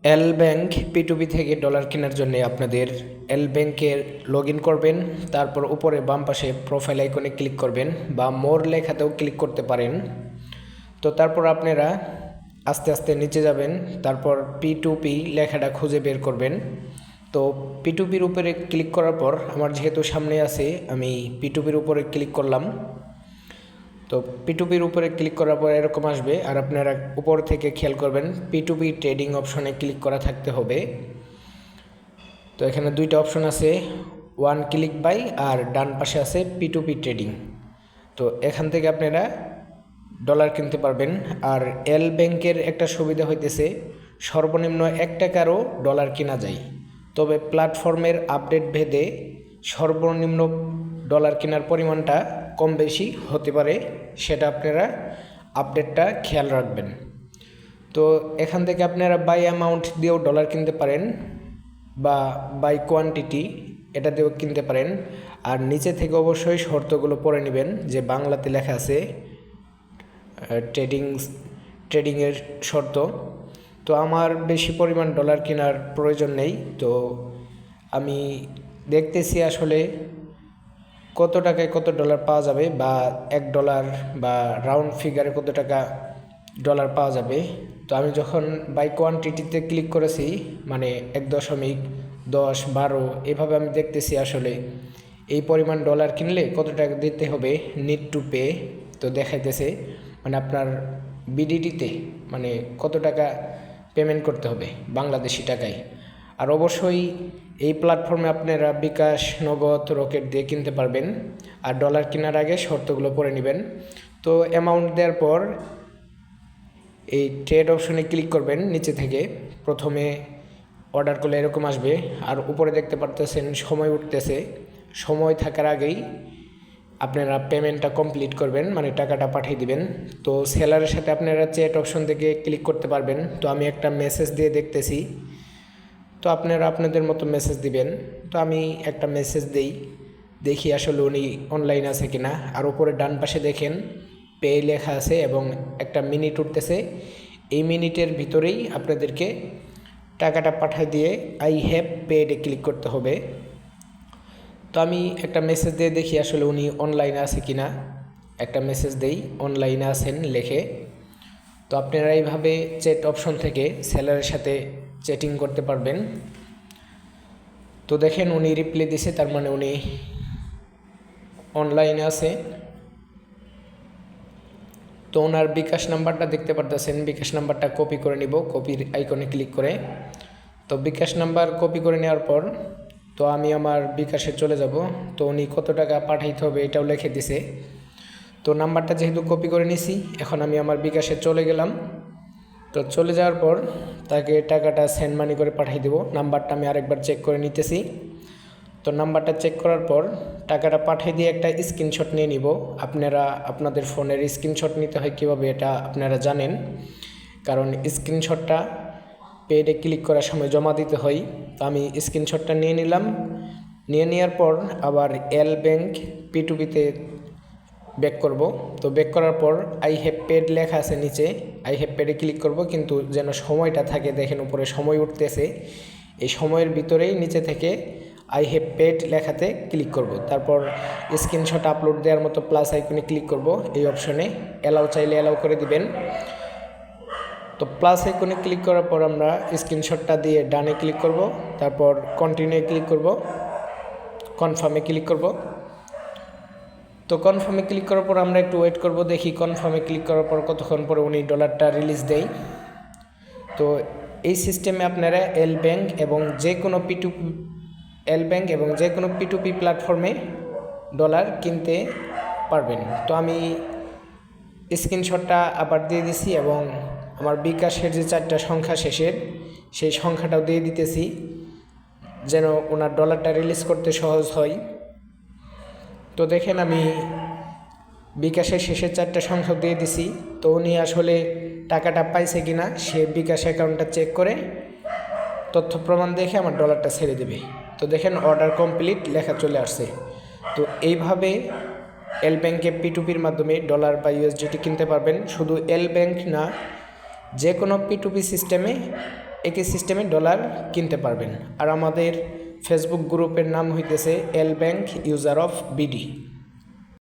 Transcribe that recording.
এল bank P2P থেকে dollar কেনার জন্য আপনাদের এল ব্যাংকে লগ ইন করবেন। তারপর উপরে বাম পাশে প্রোফাইল আইকনে ক্লিক করবেন বা মোর লেখাতেও ক্লিক করতে পারেন। তো তারপর আপনারা আস্তে আস্তে নিচে যাবেন, তারপর P2P লেখাটা খুঁজে বের করবেন। তো P2Pর উপরে ক্লিক করার পর আমার যেহেতু সামনে আছে, আমি P2Pর উপরে ক্লিক করলাম। তো P2Pর উপরে ক্লিক করার পর এরকম আসবে, আর আপনারা উপর থেকে খেয়াল করবেন P2P ট্রেডিং অপশনে ক্লিক করা থাকতে হবে। তো এখানে দুইটা অপশন আছে, ওয়ান ক্লিক বাই আর ডান পাশে আছে P2P ট্রেডিং। তো এখান থেকে আপনারা ডলার কিনতে পারবেন। আর এল ব্যাংকের একটা সুবিধা হইতেছে সর্বনিম্ন 1 টাকারও ডলার কেনা যায়, তবে প্ল্যাটফর্মের আপডেট ভেদে সর্বনিম্ন ডলার কেনার পরিমাণটা কম বেশি হতে পারে, সেটা আপনারা আপডেটটা খেয়াল রাখবেন। তো এখান থেকে আপনারা বাই অ্যামাউন্ট দিয়েও ডলার কিনতে পারেন বা বাই কোয়ান্টিটি এটা দিয়েও কিনতে পারেন। আর নিচে থেকে অবশ্যই শর্তগুলো পড়ে নেবেন, যে বাংলাতে লেখা আছে ট্রেডিংয়ের শর্ত। তো আমার বেশি পরিমাণ ডলার কেনার প্রয়োজন নেই, তো আমি দেখতেছি আসলে কত টাকায় কত ডলার পাওয়া যাবে, বা $1 বা রাউন্ড ফিগারে কত টাকা ডলার পাওয়া যাবে। তো আমি যখন বাই কোয়ান্টিটিতে ক্লিক করেছি, মানে 1.10 12 এভাবে আমি দেখতেছি আসলে এই পরিমাণ ডলার কিনলে কত টাকা দিতে হবে, নিড টু পে। তো দেখাইতেছে মানে আপনার বিডিটিতে মানে কত টাকা পেমেন্ট করতে হবে বাংলাদেশি টাকায়। আর অবশ্যই এই প্ল্যাটফর্মে আপনারা বিকাশ, নগদ, রকেট দিয়ে কিনতে পারবেন। আর ডলার কেনার আগে শর্তগুলো পড়ে নেবেন। তো অ্যামাউন্ট দেওয়ার পর এই ট্রেড অপশনে ক্লিক করবেন। নিচে থেকে প্রথমে অর্ডার করলে এরকম আসবে, আর উপরে দেখতে পারতেছেন সময় উঠতেছে। সময় থাকার আগেই আপনারা পেমেন্টটা কমপ্লিট করবেন, মানে টাকাটা পাঠিয়ে দিবেন। তো সেলারের সাথে আপনারা চ্যাট অপশন থেকে ক্লিক করতে পারবেন। তো আমি একটা মেসেজ দিয়ে দেখতেছি, তো আপনারা আপনাদের মতো মেসেজ দিবেন। তো আমি একটা মেসেজ দেই, দেখি আসলে উনি অনলাইন আছে কিনা। আর উপরে ডান পাশে দেখেন পে লেখা আছে এবং একটা মিনিট উঠতেছে। এই মিনিটের ভিতরেই আপনাদেরকে টাকাটা পাঠিয়ে দিয়ে আই হ্যাভ পেডে ক্লিক করতে হবে। তো আমি একটা মেসেজ দিয়ে দেখি আসলে উনি অনলাইনে আছে কিনা। একটা মেসেজ দেই অনলাইনে আছেন লেখে। তো আপনারা এইভাবে চ্যাট অপশন থেকে সেলারের সাথে চ্যাটিং করতে পারবেন। তো দেখেন উনি রিপ্লাই দিছে, তার মানে উনি অনলাইনে আছে। তো ওনার বিকাশ নাম্বারটা দেখতে পারতেছেন, বিকাশ নাম্বারটা কপি করে নিব, কপির আইকনে ক্লিক করে। তো বিকাশ নাম্বার কপি করে নেওয়ার পর তো আমি আমার বিকাশে চলে যাব। তো উনি কত টাকা পাঠাইতে হবে এটাও লিখে দিছে। তো নাম্বারটা যেহেতু কপি করে নিছি, এখন আমি আমার বিকাশে চলে গেলাম। তো চলে যাওয়ার পর তাকে টাকাটা সেন্ড মানি করে পাঠিয়ে দেবো। নাম্বারটা আমি আরেকবার চেক করে নিতেছি। তো নাম্বারটা চেক করার পর টাকাটা পাঠিয়ে দিয়ে একটা স্ক্রিনশট নিয়ে নিব। আপনারা আপনাদের ফোনের স্ক্রিনশট নিতে হয় কীভাবে এটা আপনারা জানেন, কারণ স্ক্রিনশটটা পেডে ক্লিক করার সময় জমা দিতে হয়। তো আমি স্ক্রিনশটটা নিয়ে নিলাম। নিয়ে নেওয়ার পর আবার এল ব্যাংক P2Pতে ব্যাক করব। তো ব্যাক করার পর আই হ্যাভ পেড লেখা আছে নিচে, আই হ্যাভ পেডে ক্লিক করব, কিন্তু যেন সময়টা থাকে। দেখেন উপরে সময় উঠতেছে, এই সময়ের ভিতরেই নিচে থেকে আই হ্যাভ পেড লেখাতে ক্লিক করব। তারপর স্ক্রিনশট আপলোড দেওয়ার মতো প্লাস আইকনে ক্লিক করব, এই অপশনে অ্যালাউ চাইলে অ্যালাউ করে দিবেন। তো প্লাস আইকনে ক্লিক করার পর আমরা স্ক্রিনশটটা দিয়ে ডানে ক্লিক করব, তারপর কন্টিনিউ ক্লিক করব, কনফার্মে ক্লিক করব। তো কনফার্মে ক্লিক করার পর আমরা একটু ওয়েট করব, দেখি কনফার্মে ক্লিক করার পর কতক্ষণ পরে উনি ডলারটা রিলিজ দেয়। তো এই সিস্টেমে আপনারা এল ব্যাংক এবং যে কোনো P2P প্ল্যাটফর্মে ডলার কিনতে পারবেন। তো আমি স্ক্রিনশটটা আবার দিয়ে দিছি এবং আমার বিকাশের যে 4টা সংখ্যা শেষের সেই সংখ্যাটাও দিয়ে দিতেছি, যেন ওনার ডলারটা রিলিজ করতে সহজ হয়। তো দেখেন আমি বিকাশের শেষের 4টা সংখ্যা দিয়ে দিছি। তো উনি আসলে টাকাটা পাইছে কিনা সে বিকাশ অ্যাকাউন্টটা চেক করে তথ্য প্রমাণ দেখে আমার ডলারটা ছেড়ে দেবে। তো দেখেন অর্ডার কমপ্লিট লেখা চলে আসছে। তো এইভাবে এল ব্যাংকে P2Pর মাধ্যমে ডলার বা USDT কিনতে পারবেন। শুধু এল ব্যাংক না, যে কোনো P2P সিস্টেমে একই সিস্টেমে ডলার কিনতে পারবেন। আর আমাদের ফেসবুক গ্রুপের নাম হইতেছে এল ব্যাংক ইউজার অফ বিডি।